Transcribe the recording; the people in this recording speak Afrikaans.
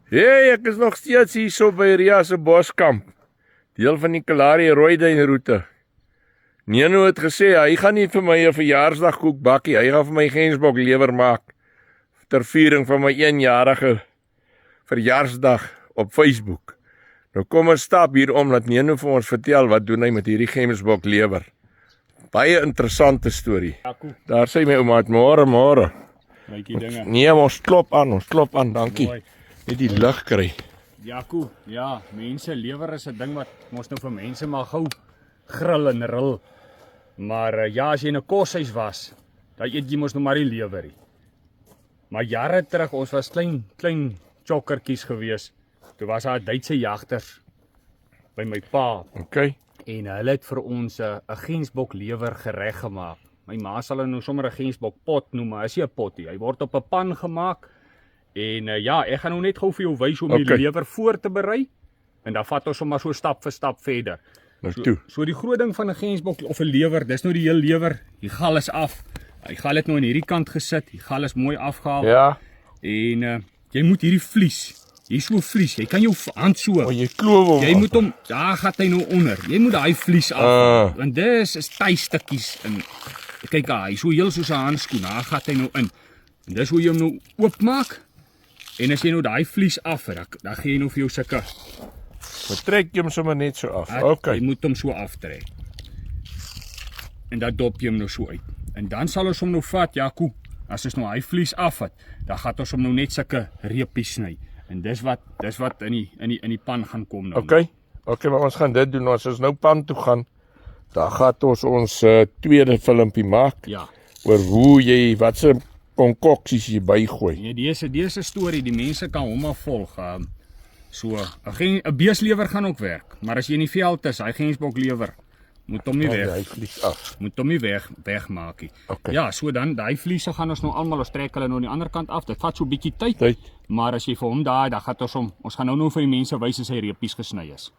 Hey, ek is nog steeds hier so by Ria se Boskamp. Deel van die Kalahari Rooiduin roete. Neno het gesê hy gaan nie vir my 'n verjaarsdagkoek bakkie, hy gaan vir my Gensbok lewer maak ter viering van my 1-jarige verjaarsdag op Facebook. Nou kom ons stap hier om dat Neno vir ons vertel wat doen hy met hierdie Gensbok lewer. Baie interessante storie. Daar sê my ouma, môre. Mykie dinge. Nee, ons klop aan, dankie. Mooi. Net die lig kry. Jaco, ja, mense lewer is 'n ding wat mos nou vir mense maar gou grill en ril. Maar ja, as jy in 'n koshuis was, dan eet jy mos nou maar die lewerie. Maar jare terug, ons was klein chokkertjies gewees. Toe was daar Duitse jagters by my pa. Okay. En hulle het vir ons 'n Gensbok lewer gereg gemaak. My ma sal nou sommer 'n Gensbok pot noem, maar is nie 'n pot nie. Hy word op 'n pan gemaak. En ja, ek gaan nou net gou vir jou wys hoe om die lewer voor te berei. En dan vat ons sommer so stap vir stap verder. Nou toe. So die groot ding van 'n Gensbok of 'n lewer, dis nou die hele lewer. Die gal is af. Die gal het nou aan hierdie kant gesit. Die gal is mooi afgehaal. Ja. En jy moet hierdie vlies. Hier so vlies. Jy kan jou hand so. O, jy kloof hom. Jy moet hom, daar gaan hy nou onder. Jy moet daai vlies af. Want dis is tystukkies in. Kyk daar, hy so heel soos 'n handskoen. Daar gaan hy nou in. En dis hoe jy hom nou oopmaak. En as jy nou daai vlies af het, dan gee jy nou vir jou sulke. Betrek jy hom sommer net so af. Okay. Jy moet hom so aftrek. En dan dop jy hom nou so uit. En dan sal ons hom nou vat, Jaco. As ons nou hy vlies af het, dan gaan ons hom nou net sulke reepies sny. En dis wat in die pan gaan kom nou. Okay, maar ons gaan dit doen. As ons nou pan toe gaan, dan gaan ons tweede filmpie maak. Ja. Oor hoe jy, wat se konkoksies jy bygooi. Nee, dis 'n storie, die mense kan hom maar volg. So, 'n beeslewer gaan ook werk, maar as jy in die veld is, hy Gensbok lewer, moet hom nie weg. Hy vlies af. Moet hom nie wegmaak nie. Okay. Ja, so dan daai vliese gaan ons nou almal, ons trek hulle nou aan die ander kant af. Dit vat so 'n bietjie tyd. Maar as jy vir hom daai, dan gaan ons gaan nou vir die mense wys as hy reepies gesny is.